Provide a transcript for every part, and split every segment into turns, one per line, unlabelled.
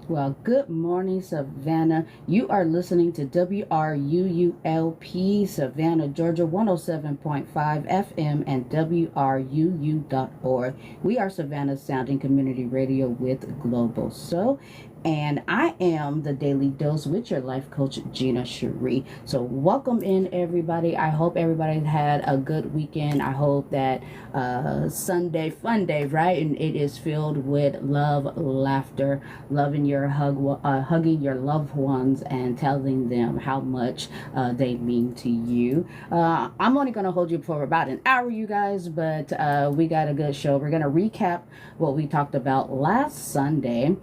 Well, good morning, Savannah. You are listening to WRUULP, Savannah, Georgia, 107.5 FM and WRUU.org. We are Savannah Sounding Community Radio with Global So. And I am the Daily Dose with your life coach, Gina Cherie. So, welcome in, everybody. I hope everybody had a good weekend. I hope that Sunday, fun day, right? And it is filled with love, laughter, loving hugging your loved ones, and telling them how much they mean to you. I'm only going to hold you for about an hour, you guys, but we got a good show. We're going to recap what we talked about last Sunday.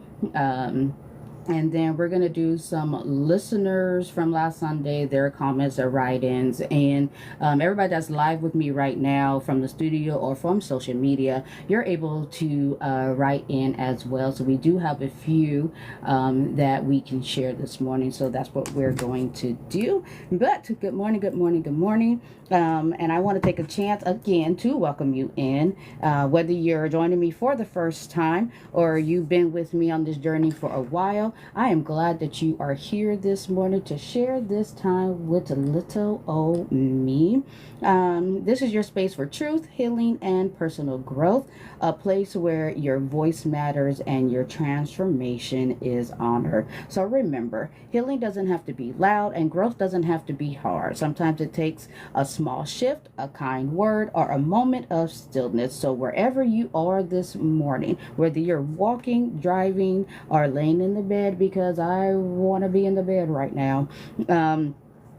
And then we're going to do some listeners from last Sunday, their comments or write-ins. And everybody that's live with me right now from the studio or from social media, you're able to write in as well. So we do have a few that we can share this morning. So that's what we're going to do. But good morning, good morning, good morning. And I want to take a chance again to welcome you in, whether you're joining me for the first time or you've been with me on this journey for a while. I am glad that you are here this morning to share this time with little old me. This is your space for truth, healing, and personal growth, a place where your voice matters and your transformation is honored. So remember, healing doesn't have to be loud and growth doesn't have to be hard. Sometimes it takes a small shift, a kind word, or a moment of stillness. So wherever you are this morning, whether you're walking, driving, or laying in the bed, because I want to be in the bed right now,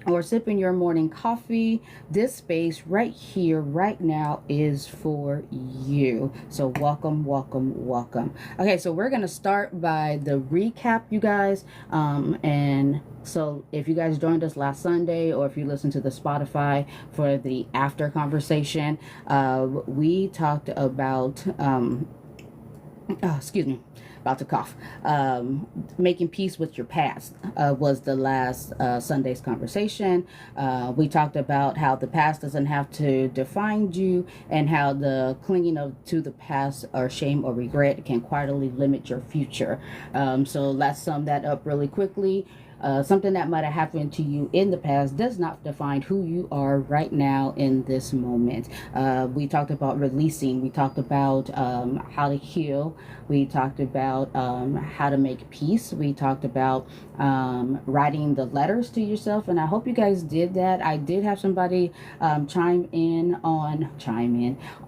or sipping your morning coffee, this space right here, right now is for you. So welcome, welcome, welcome. Okay, so we're going to start by the recap, you guys. And so if you guys joined us last Sunday, or if you listened to the Spotify for the after conversation, we talked about, excuse me, about to cough. Making peace with your past was the last Sunday's conversation. We talked about how the past doesn't have to define you, and how the clinging to the past or shame or regret can quietly limit your future. So let's sum that up really quickly. Something that might have happened to you in the past does not define who you are right now in this moment. We talked about releasing. We talked about how to heal. We talked about how to make peace. We talked about writing the letters to yourself, and I hope you guys did that. I did have somebody chime in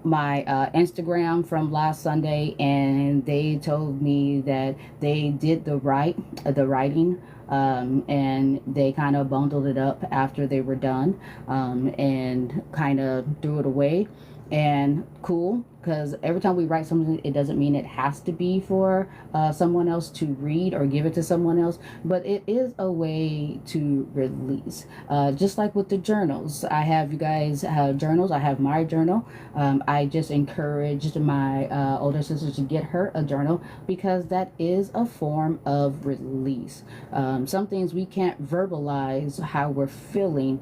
my Instagram from last Sunday, and they told me that they did the writing. And they kind of bundled it up after they were done, and kind of threw it away. And cool, because every time we write something, it doesn't mean it has to be for someone else to read or give it to someone else, but it is a way to release. Just like with the journals, I have you guys have journals. I have my journal. I just encouraged my older sister to get her a journal, because that is a form of release. Some things we can't verbalize how we're feeling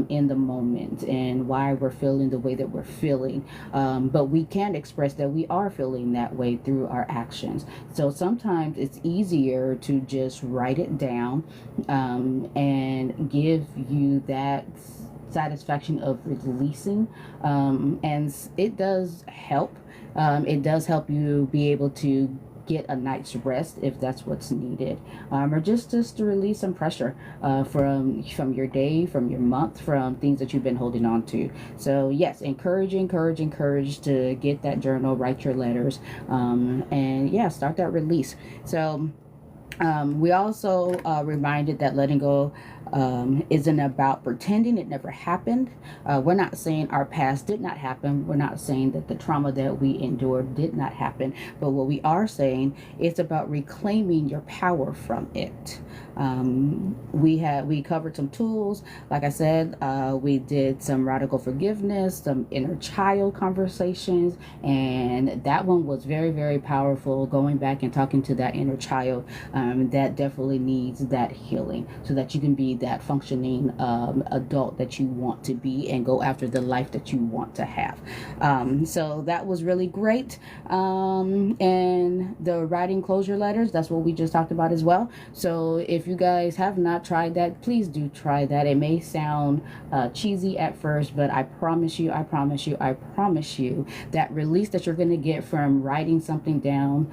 in the moment, and why we're feeling the way that we're feeling. But we can express that we are feeling that way through our actions. So sometimes it's easier to just write it down, and give you that satisfaction of releasing. And it does help. It does help you be able to get a night's rest if that's what's needed, or just to release some pressure from your day, from your month, from things that you've been holding on to. So yes, encourage to get that journal, write your letters, and yeah, start that release. So we also reminded that letting go isn't about pretending it never happened. We're not saying our past did not happen. We're not saying that the trauma that we endured did not happen. But what we are saying is about reclaiming your power from it. We covered some tools. Like I said, we did some radical forgiveness, some inner child conversations, and that one was very, very powerful. Going back and talking to that inner child, that definitely needs that healing so that you can be that functioning adult that you want to be and go after the life that you want to have. So that was really great. And the writing closure letters, that's what we just talked about as well. So if you guys have not tried that, please do try that. It may sound cheesy at first, but I promise you, that release that you're going to get from writing something down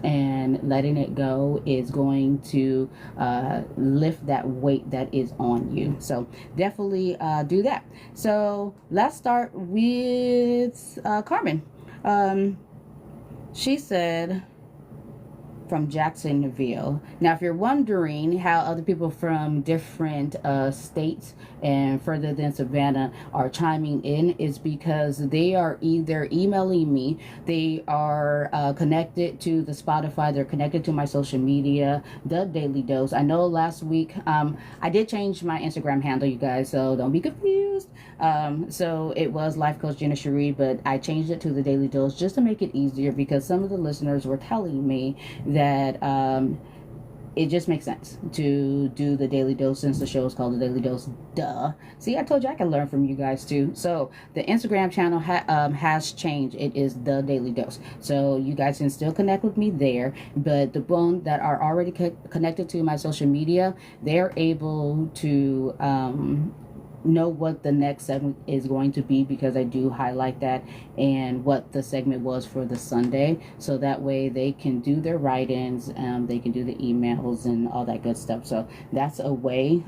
and letting it go is going to lift that weight that is on you. So definitely do that. So let's start with Carmen. She said, from Jacksonville. Now, if you're wondering how other people from different states and further than Savannah are chiming in, is because they are either emailing me, they are connected to the Spotify, they're connected to my social media, The Daily Dose. I know last week I did change my Instagram handle, you guys, so don't be confused. So it was Life Coach Jenna Cherie, but I changed it to The Daily Dose just to make it easier, because some of the listeners were telling me that it just makes sense to do The Daily Dose since the show is called The Daily Dose. Duh. See, I told you I can learn from you guys too. So the Instagram channel has changed. It is The Daily Dose. So you guys can still connect with me there. But the one that are already connected to my social media, they're able to know what the next segment is going to be, because I do highlight that and what the segment was for the Sunday, so that way they can do their write-ins, they can do the emails and all that good stuff. So that's a way,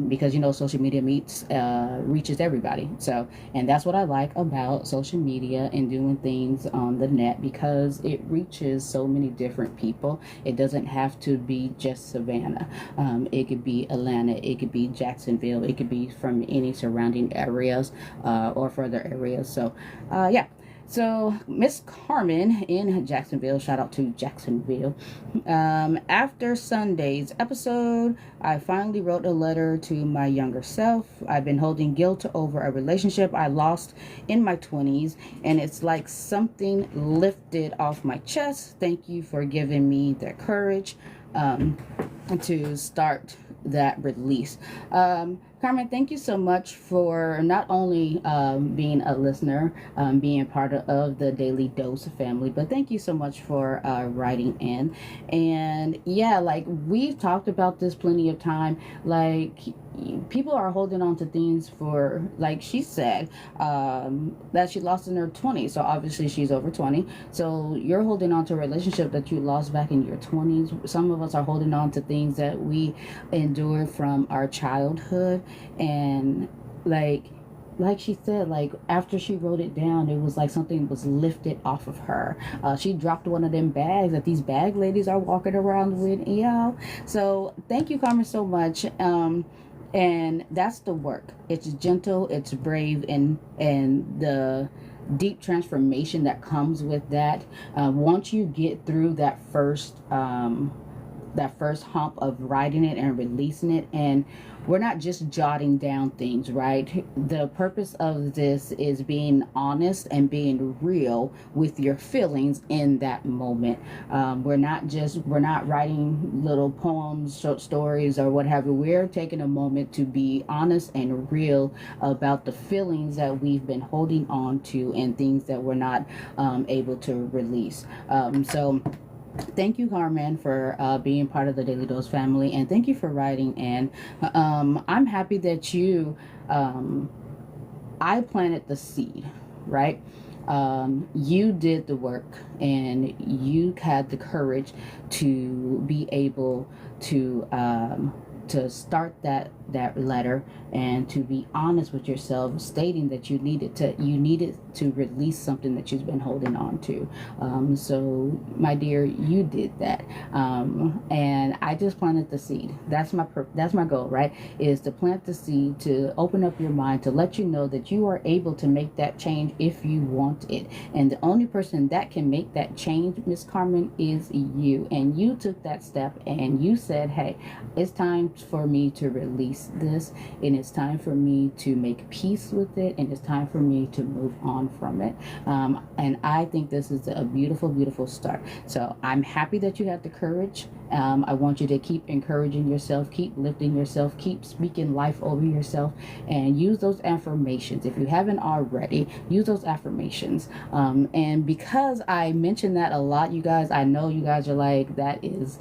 because social media reaches everybody. So, and that's what I like about social media and doing things on the net, because it reaches so many different people. It doesn't have to be just Savannah. It could be Atlanta, it could be Jacksonville, it could be from any surrounding areas or further areas. So yeah. So Miss Carmen in Jacksonville, shout out to Jacksonville. After Sunday's episode, I finally wrote a letter to my younger self. I've been holding guilt over a relationship I lost in my 20s, and it's like something lifted off my chest. Thank you for giving me the courage to start that release. Carmen, thank you so much for not only being a listener, being part of the Daily Dose family, but thank you so much for writing in. And yeah, like we've talked about this plenty of time, like people are holding on to things for, like she said, that she lost in her 20s. So obviously she's over 20. So you're holding on to a relationship that you lost back in your 20s. Some of us are holding on to things that we endured from our childhood. And like she said, like after she wrote it down, it was like something was lifted off of her. She dropped one of them bags that these bag ladies are walking around with. Yeah. So thank you, Carmen, so much. And that's the work. It's gentle, it's brave, and the deep transformation that comes with that. Once you get through that first hump of writing it and releasing it, and we're not just jotting down things, right? The purpose of this is being honest and being real with your feelings in that moment. We're not writing little poems, short stories, or whatever. We're taking a moment to be honest and real about the feelings that we've been holding on to and things that we're not able to release. So thank you, Carmen, for being part of the Daily Dose family, and thank you for writing. And I'm happy that I planted the seed, right? You did the work, and you had the courage to be able to start that letter and to be honest with yourself, stating that you needed to release something that you've been holding on to. So my dear, you did that, and I just planted the seed. That's my goal, right? Is to plant the seed, to open up your mind, to let you know that you are able to make that change if you want it. And the only person that can make that change, Miss Carmen, is you. And you took that step, and you said, hey, it's time for me to release this, and it's time for me to make peace with it, and it's time for me to move on from it. And I think this is a beautiful, beautiful start. So I'm happy that you had the courage I want you to keep encouraging yourself, keep lifting yourself, keep speaking life over yourself, and use those affirmations. If you haven't already, use those affirmations. And because I mention that a lot, you guys, I know you guys are like, that is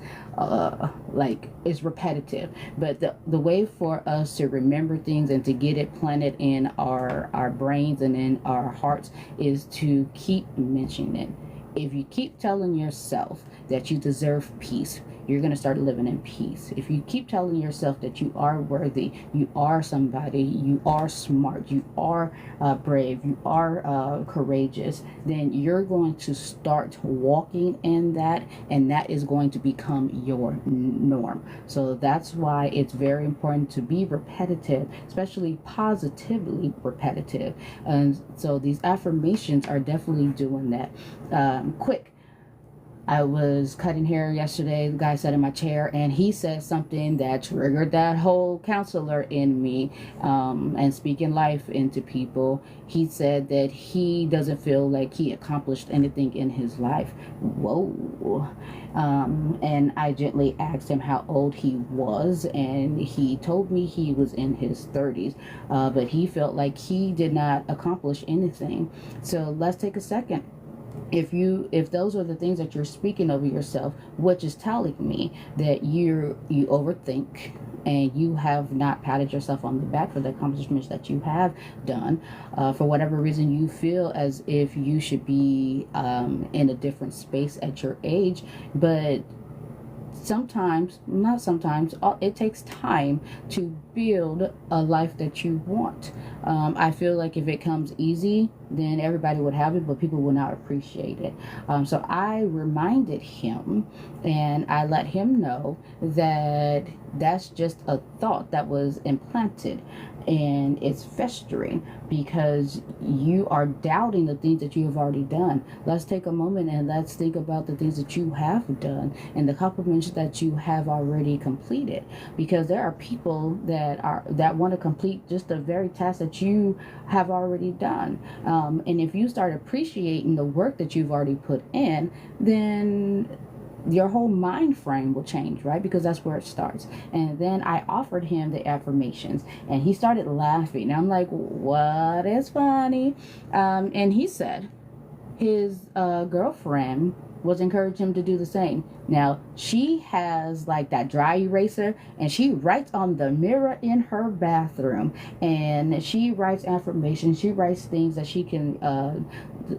like, it's repetitive, but the way for us to remember things and to get it planted in our brains and in our hearts is to keep mentioning it. If you keep telling yourself that you deserve peace, you're going to start living in peace. If you keep telling yourself that you are worthy, you are somebody, you are smart, you are brave, you are courageous, then you're going to start walking in that, and that is going to become your norm. So that's why it's very important to be repetitive, especially positively repetitive. And so these affirmations are definitely doing that. Quick, I was cutting hair yesterday. The guy sat in my chair and he said something that triggered that whole counselor in me, and speaking life into people. He said that he doesn't feel like he accomplished anything in his life. Whoa. And I gently asked him how old he was, and he told me he was in his 30s, but he felt like he did not accomplish anything. So let's take a second. If those are the things that you're speaking over yourself, which is telling me that you overthink and you have not patted yourself on the back for the accomplishments that you have done, for whatever reason you feel as if you should be in a different space at your age. But sometimes, not sometimes, it takes time to build a life that you want. I feel like if it comes easy, then everybody would have it, but people will not appreciate it. So I reminded him and I let him know that that's just a thought that was implanted and it's festering because you are doubting the things that you have already done. Let's take a moment and let's think about the things that you have done and the accomplishments that you have already completed, because there are people that want to complete just the very task that you have already done. And if you start appreciating the work that you've already put in, then your whole mind frame will change, right? Because that's where it starts. And then I offered him the affirmations and he started laughing. I'm like, what is funny? And he said his girlfriend was encouraging him to do the same. Now, she has like that dry eraser and she writes on the mirror in her bathroom, and she writes affirmations. She writes things that she can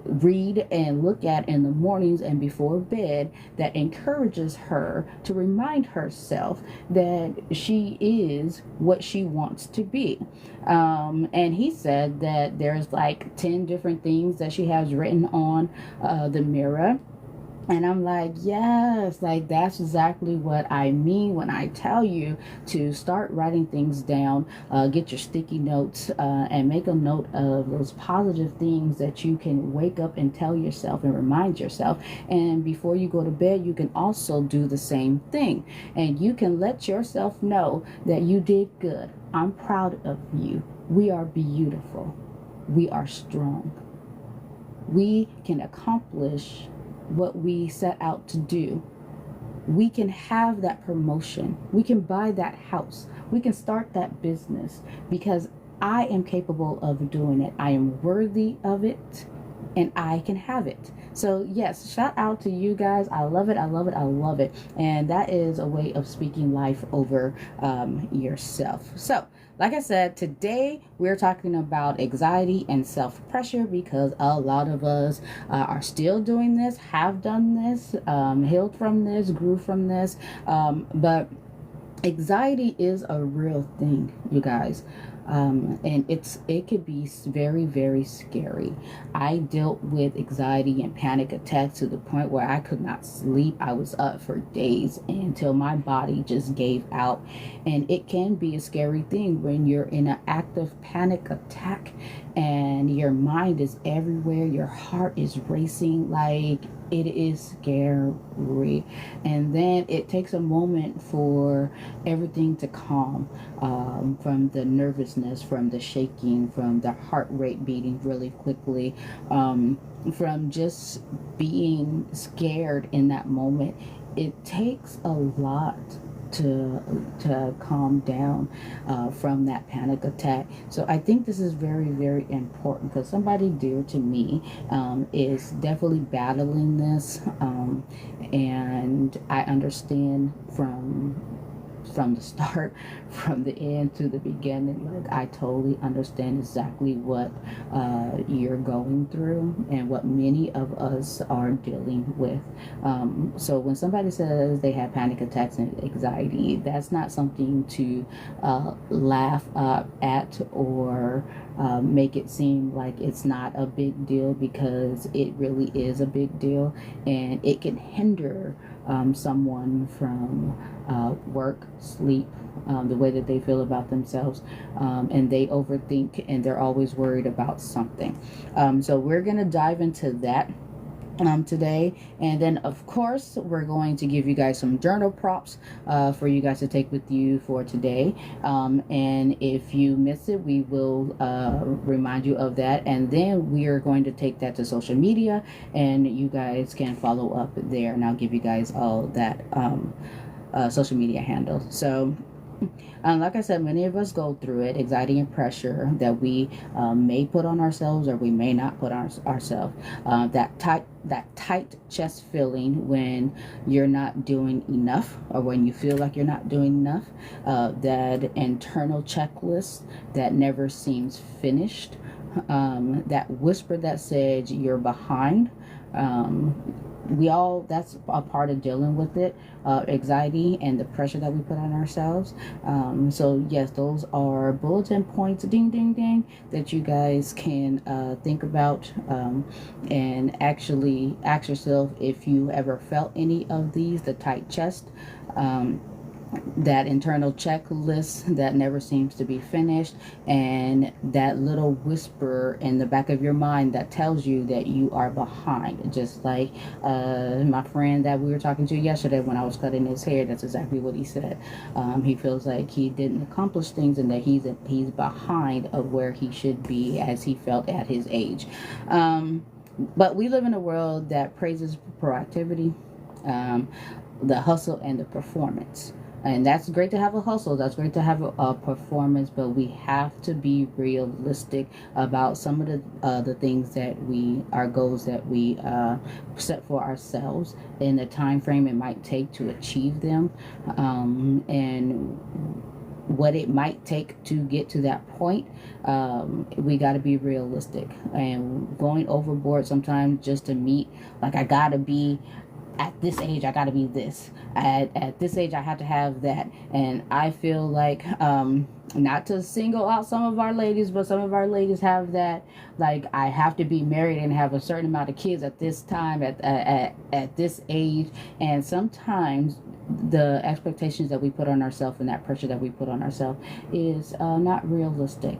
read and look at in the mornings and before bed that encourages her to remind herself that she is what she wants to be. And he said that there's like 10 different things that she has written on the mirror. And I'm like, yes, like that's exactly what I mean when I tell you to start writing things down. Get your sticky notes and make a note of those positive things that you can wake up and tell yourself and remind yourself. And before you go to bed, you can also do the same thing. And you can let yourself know that you did good. I'm proud of you. We are beautiful. We are strong. We can accomplish what we set out to do. We can have that promotion. We can buy that house. We can start that business because I am capable of doing it. I am worthy of it and I can have it. So yes, shout out to you guys. I love it. I love it. I love it. And that is a way of speaking life over yourself. So like I said, today we're talking about anxiety and self-pressure because a lot of us are still doing this, have done this, healed from this, grew from this. But anxiety is a real thing, you guys. And it could be very, very scary. I dealt with anxiety and panic attacks to the point where I could not sleep. I was up for days until my body just gave out. And it can be a scary thing when you're in an active panic attack and your mind is everywhere, your heart is racing, like it is scary. And then it takes a moment for everything to calm, from the nervousness, from the shaking, from the heart rate beating really quickly, from just being scared in that moment. it takes a lot to calm down from that panic attack. So I think this is very, very important because somebody dear to me is definitely battling this, and I understand from the start, from the end to the beginning. Like, I totally understand exactly what you're going through and what many of us are dealing with. So when somebody says they have panic attacks and anxiety, that's not something to laugh at or make it seem like it's not a big deal, because it really is a big deal, and it can hinder someone from work, sleep, the way that they feel about themselves, and they overthink and they're always worried about something. So we're going to dive into that today, and then of course we're going to give you guys some journal prompts for you guys to take with you for today, and if you miss it, we will remind you of that, and then we are going to take that to social media and you guys can follow up there, and I'll give you guys all that social media handle. So like I said, many of us go through it, anxiety and pressure that we may put on ourselves or we may not put on ourselves. That tight chest feeling when you're not doing enough, or when you feel like you're not doing enough. That internal checklist that never seems finished. That whisper that says you're behind. That's a part of dealing with it, anxiety and the pressure that we put on ourselves. So yes, those are bulletin points, ding ding ding, that you guys can think about, and actually ask yourself if you ever felt any of these: the tight chest, that internal checklist that never seems to be finished, and that little whisper in the back of your mind that tells you that you are behind. Just like my friend that we were talking to yesterday when I was cutting his hair, that's exactly what he said. He feels like he didn't accomplish things and that he's behind of where he should be, as he felt at his age. But we live in a world that praises proactivity, the hustle, and the performance. And that's great to have a hustle, that's great to have a performance, but we have to be realistic about some of the things that our goals that we set for ourselves, in the time frame it might take to achieve them, and what it might take to get to that point. We got to be realistic, and going overboard sometimes just to meet, like, I gotta be at this age, I gotta be this. At this age, I have to have that. And I feel like, not to single out some of our ladies, but some of our ladies have that, like, I have to be married and have a certain amount of kids at this time, at this age. And sometimes the expectations that we put on ourselves and that pressure that we put on ourselves is not realistic.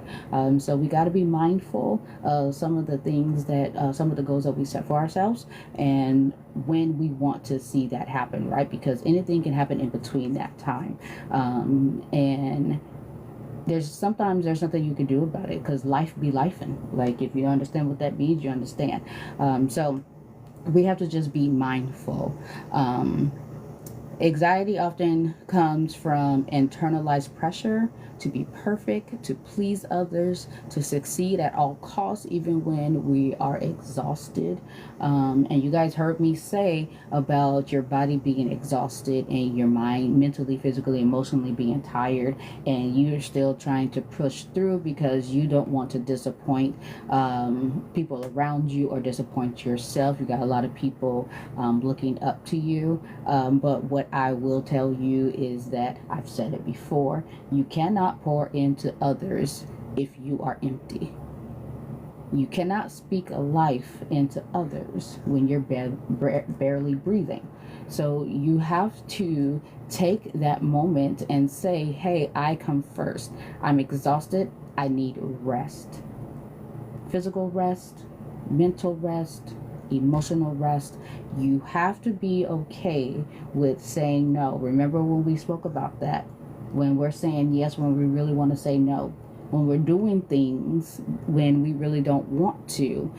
So we got to be mindful of some of the things that some of the goals that we set for ourselves, and when we want to see that happen, right? Because anything can happen in between that time, and sometimes there's nothing you can do about it, because life be lifing. Like, if you understand what that means, you understand. So we have to just be mindful. Anxiety often comes from internalized pressure to be perfect, to please others, to succeed at all costs, even when we are exhausted. And you guys heard me say about your body being exhausted and your mind mentally, physically, emotionally being tired, and you're still trying to push through because you don't want to disappoint people around you or disappoint yourself. You got a lot of people looking up to you, but what I will tell you is that, I've said it before, you cannot pour into others if you are empty. You cannot speak a life into others when you're barely breathing. So you have to take that moment and say, hey, I come first. I'm exhausted. I need rest. Physical rest, mental rest, emotional rest. You have to be okay with saying no. Remember when we spoke about that? When we're saying yes, when we really want to say no. When we're doing things when we really don't want to.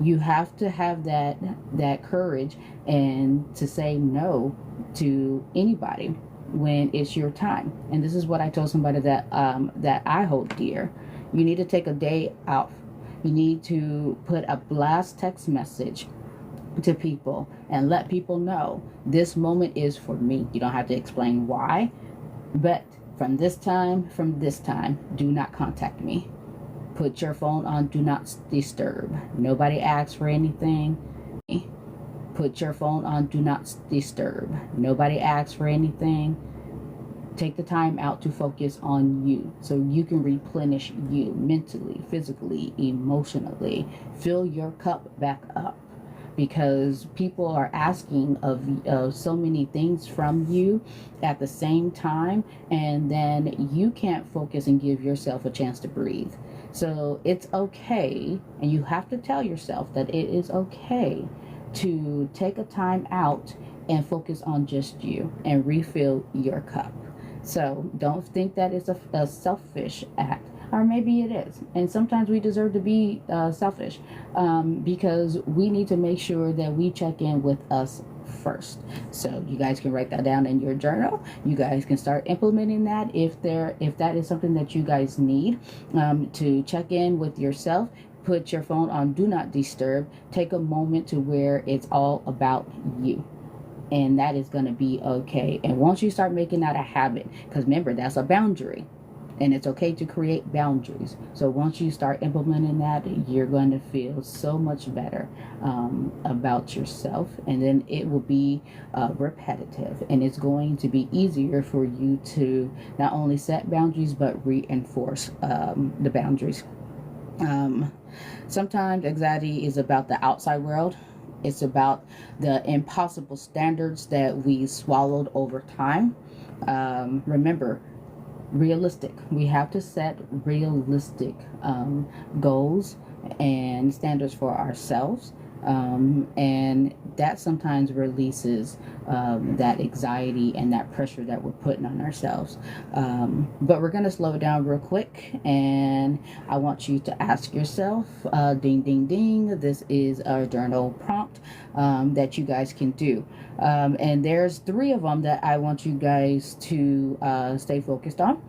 You have to have that courage and to say no to anybody when it's your time. And this is what I told somebody that I hold dear. You need to take a day off. You need to put a blast text message to people and let people know this moment is for me. You don't have to explain why, but from this time, do not contact me. Put your phone on do not disturb. Nobody asks for anything. Put your phone on do not disturb. Nobody asks for anything. Take the time out to focus on you so you can replenish you mentally, physically, emotionally. Fill your cup back up, because people are asking of so many things from you at the same time, and then you can't focus and give yourself a chance to breathe. So it's okay, and you have to tell yourself that it is okay to take a time out and focus on just you and refill your cup. So don't think that it's a selfish act, or maybe it is. And sometimes we deserve to be selfish, because we need to make sure that we check in with us first. So you guys can write that down in your journal. You guys can start implementing that if that is something that you guys need, to check in with yourself. Put your phone on do not disturb. Take a moment to where it's all about you, and that is going to be okay. And once you start making that a habit, because remember, that's a boundary, and it's okay to create boundaries. So once you start implementing that, you're going to feel so much better about yourself, and then it will be repetitive, and it's going to be easier for you to not only set boundaries but reinforce the boundaries. Sometimes anxiety is about the outside world. It's about the impossible standards that we swallowed over time. Remember, realistic. We have to set realistic goals and standards for ourselves. And that sometimes releases that anxiety and that pressure that we're putting on ourselves. But we're going to slow it down real quick, and I want you to ask yourself, ding, ding, ding, this is a journal prompt that you guys can do. And there's 3 of them that I want you guys to stay focused on.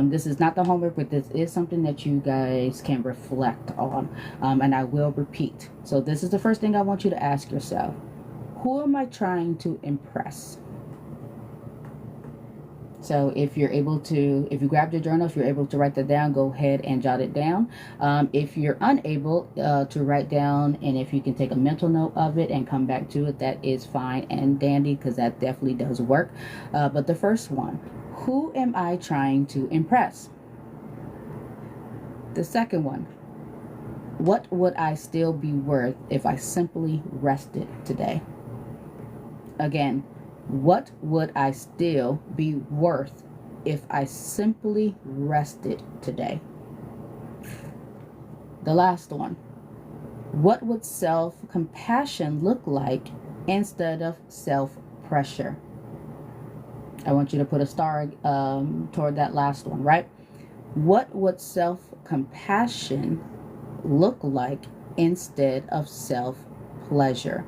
This is not the homework, but this is something that you guys can reflect on. And I will repeat. So this is the first thing I want you to ask yourself. Who am I trying to impress? So if you grabbed your journal, if you're able to write that down, go ahead and jot it down. If you're unable to write down, and if you can take a mental note of it and come back to it, that is fine and dandy, because that definitely does work. But the first one, who am I trying to impress? The second one, what would I still be worth if I simply rested today? Again, what would I still be worth if I simply rested today? The last one, what would self-compassion look like instead of self-pressure? I want you to put a star toward that last one, right? What would self-compassion look like instead of self-pleasure?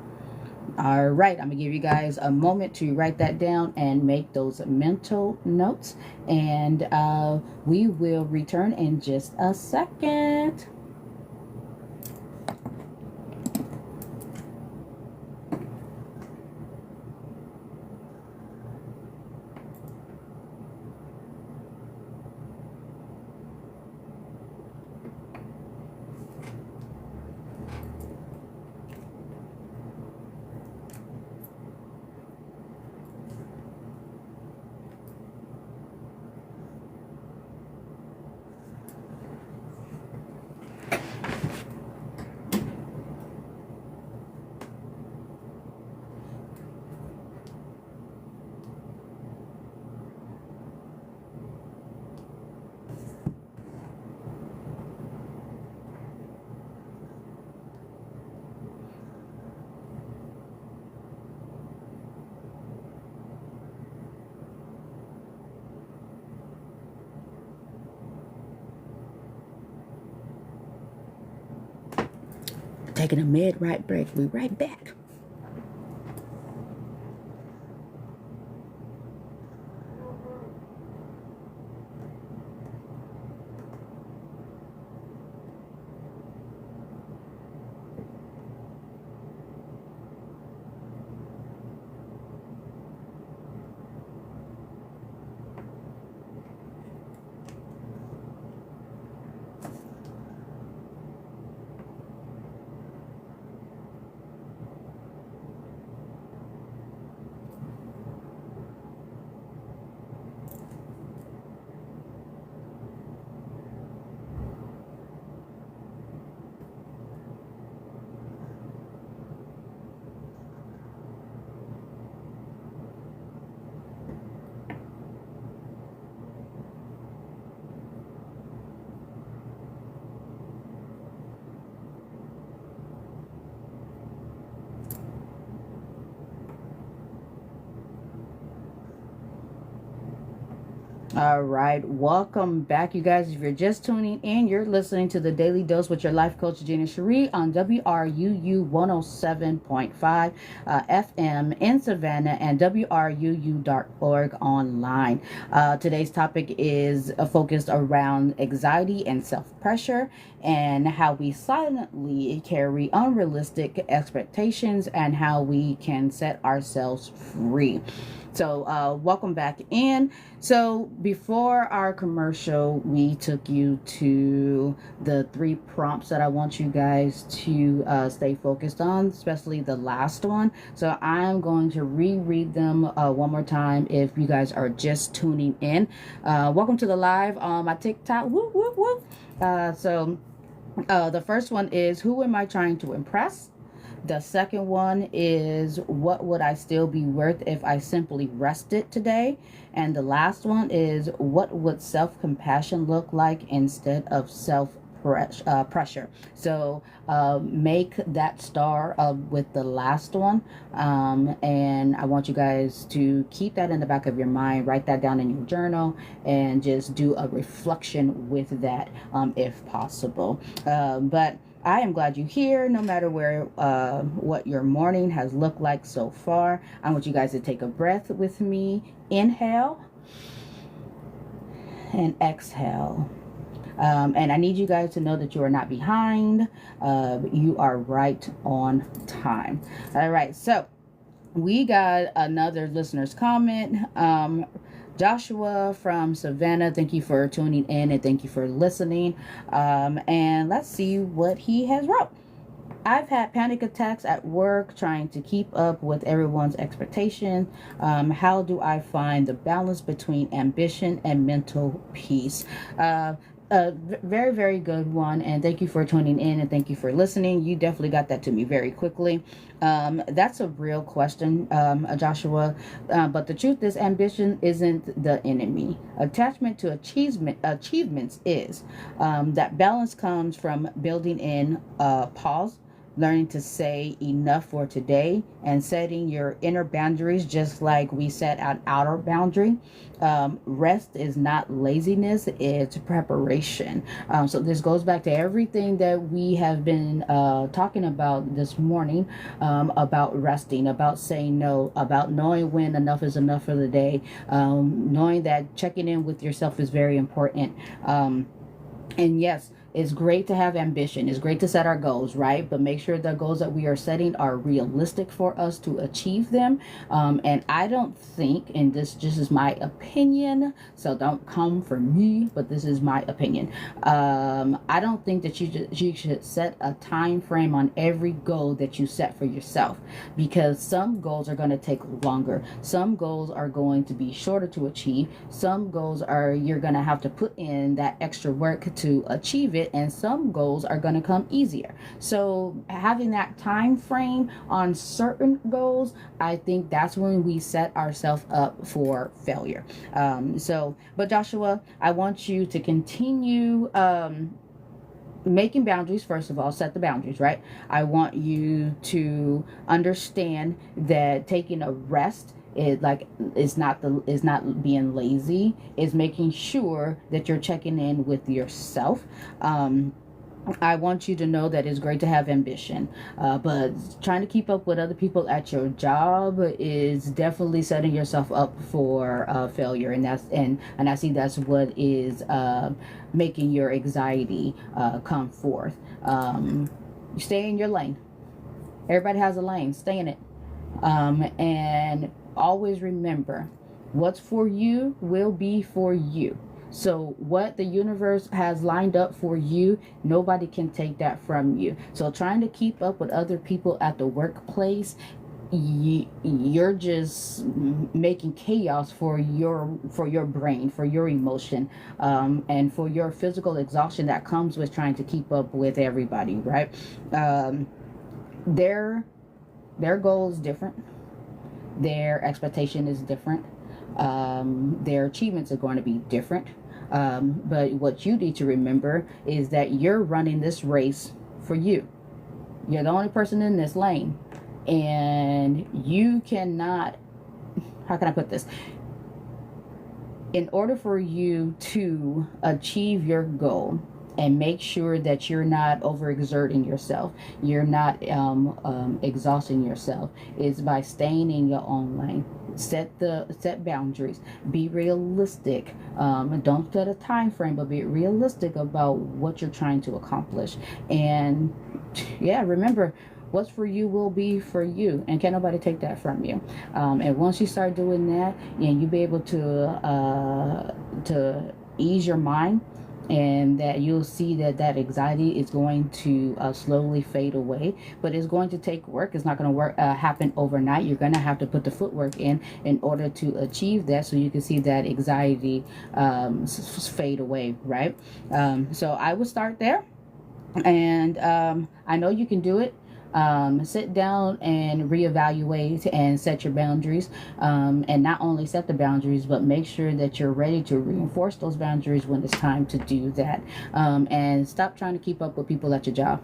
All right, I'm gonna give you guys a moment to write that down and make those mental notes, and we will return in just a second. taking a mid-right break. We'll be right back. All right, welcome back, you guys. If you're just tuning in, you're listening to the Daily Dose with your life coach, Gina Cherie, on WRUU 107.5 FM in Savannah and WRUU.org online. Today's topic is focused around anxiety and self-pressure and how we silently carry unrealistic expectations and how we can set ourselves free. So welcome back in. So before our commercial, we took you to the 3 prompts that I want you guys to stay focused on, especially the last one. So I'm going to reread them one more time if you guys are just tuning in. Welcome to the live on my TikTok. Whoop, whoop, whoop. The first one is, who am I trying to impress? The second one is, what would I still be worth if I simply rested today? And the last one is, what would self-compassion look like instead of self-pressure? So make that star with the last one. And I want you guys to keep that in the back of your mind. Write that down in your journal and just do a reflection with that if possible. But I am glad you're here, no matter what your morning has looked like so far. I want you guys to take a breath with me. Inhale and exhale. And I need you guys to know that you are not behind. You are right on time. All right, so we got another listener's comment. Joshua from Savannah, thank you for tuning in and thank you for listening. And let's see what he has wrote. I've had panic attacks at work trying to keep up with everyone's expectations. How do I find the balance between ambition and mental peace? Very, very good one. And thank you for tuning in and thank you for listening. You definitely got that to me very quickly. That's a real question, Joshua. But the truth is, ambition isn't the enemy. Attachment to achievements is. That balance comes from building in pause, learning to say enough for today, and setting your inner boundaries just like we set an outer boundary. Rest is not laziness, it's preparation. So this goes back to everything that we have been talking about this morning, about resting, about saying no, about knowing when enough is enough for the day, knowing that checking in with yourself is very important. And yes, it's great to have ambition. It's great to set our goals, right? But make sure the goals that we are setting are realistic for us to achieve them. And I don't think, and this just is my opinion, so don't come for me, but this is my opinion. I don't think that you should set a time frame on every goal that you set for yourself, because some goals are going to take longer. Some goals are going to be shorter to achieve. Some goals you're going to have to put in that extra work to achieve it, and some goals are going to come easier. So having that time frame on certain goals, I think that's when we set ourselves up for failure. But Joshua, I want you to continue making boundaries. First of all, set the boundaries, right? I want you to understand that taking a rest is not being lazy. It's making sure that you're checking in with yourself. I want you to know that it's great to have ambition, but trying to keep up with other people at your job is definitely setting yourself up for failure, and I see that's what is making your anxiety come forth. Stay in your lane. Everybody has a lane. Stay in it, and always remember, what's for you will be for you. So what the universe has lined up for you, nobody can take that from you. So trying to keep up with other people at the workplace, you're just making chaos for your brain, for your emotion, and for your physical exhaustion that comes with trying to keep up with everybody, right? Their goal is different. Their expectation is different. Their achievements are going to be different. But what you need to remember is that you're running this race for you. You're the only person in this lane. And you cannot, how can I put this? In order for you to achieve your goal, and make sure that you're not overexerting yourself, you're not exhausting yourself, is by staying in your own lane. Set boundaries, be realistic. Don't set a time frame, but be realistic about what you're trying to accomplish. And yeah, remember, what's for you will be for you, and can't nobody take that from you. And once you start doing that, and you be able to ease your mind, and that you'll see that anxiety is going to slowly fade away, but it's going to take work. It's not going to happen overnight. You're going to have to put the footwork in order to achieve that, so you can see that anxiety fade away, right? So I would start there, and I know you can do it. Sit down and reevaluate and set your boundaries, and not only set the boundaries, but make sure that you're ready to reinforce those boundaries when it's time to do that, and stop trying to keep up with people at your job.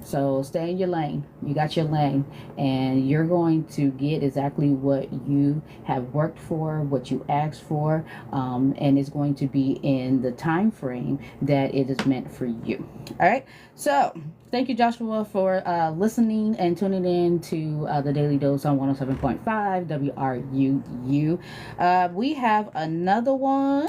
So stay in your lane. You got your lane, and you're going to get exactly what you have worked for, what you asked for, and it's going to be in the time frame that it is meant for you. All right. So thank you, Joshua, for listening and tuning in to the Daily Dose on 107.5 WRUU. We have another one.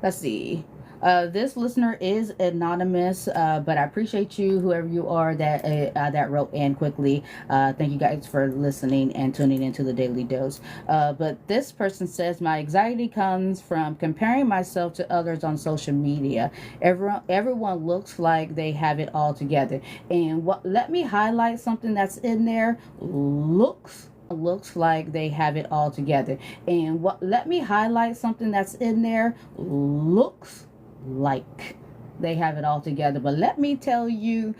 Let's see. This listener is anonymous, but I appreciate you, whoever you are that wrote in quickly. Thank you guys for listening and tuning into the Daily Dose. But this person says, my anxiety comes from comparing myself to others on social media. Everyone looks like they have it all together. And let me highlight something that's in there. Looks like they have it all together. And let me highlight something that's in there. Looks like they have it all together. But let me tell you,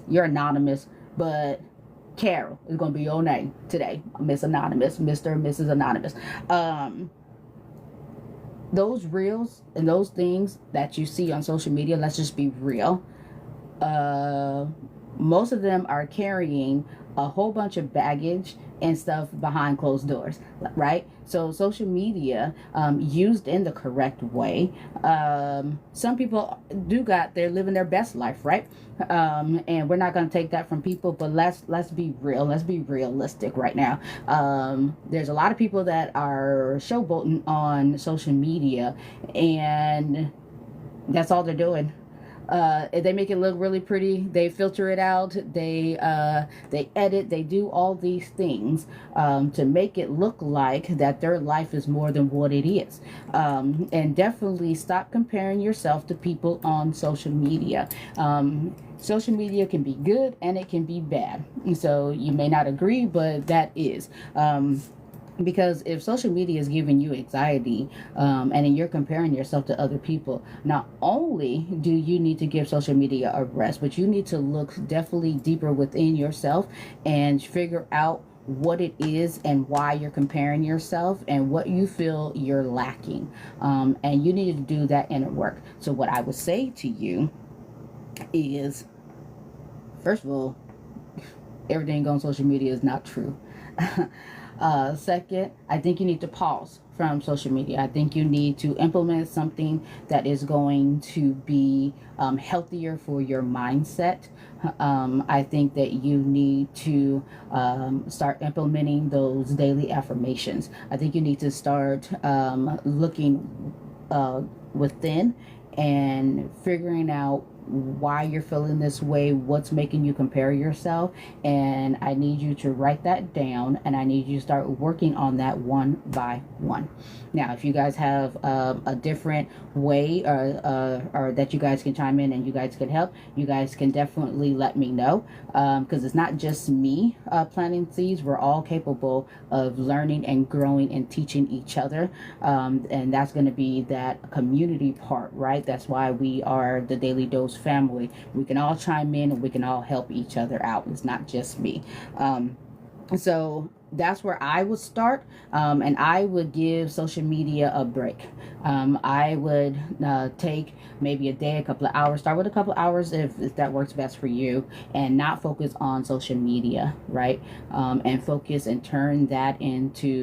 you're anonymous, but Carol is going to be your name today. Miss Anonymous, Mr. and Mrs. Anonymous. Those reels and those things that you see on social media, let's just be real, most of them are carrying a whole bunch of baggage and stuff behind closed doors, right? So social media, used in the correct way, some people they're living their best life, right? And we're not going to take that from people, but let's be real. Let's be realistic right now. There's a lot of people that are showboating on social media, and that's all they're doing. They make it look really pretty. They filter it out. They edit. They do all these things to make it look like that their life is more than what it is. And definitely stop comparing yourself to people on social media. Social media can be good and it can be bad. So you may not agree, but that is. Because if social media is giving you anxiety, and then you're comparing yourself to other people, not only do you need to give social media a rest, but you need to look definitely deeper within yourself and figure out what it is and why you're comparing yourself and what you feel you're lacking. And you need to do that inner work. So what I would say to you is, first of all, everything on social media is not true. Second, I think you need to pause from social media. I think you need to implement something that is going to be healthier for your mindset. I think that you need to start implementing those daily affirmations. I think you need to start looking within and figuring out why you're feeling this way, what's making you compare yourself, and I need you to write that down, and I need you to start working on that one by one. Now, if you guys have a different way or that you guys can chime in and you guys can help, you guys can definitely let me know, because it's not just me planting seeds. We're all capable of learning and growing and teaching each other, and that's going to be that community part, right? That's why we are the Daily Dose family. We can all chime in and we can all help each other out. It's not just me. So that's where I would start, and I would give social media a break. I would take maybe a day, a couple of hours, start with a couple of hours if that works best for you, and not focus on social media, right? And focus and turn that into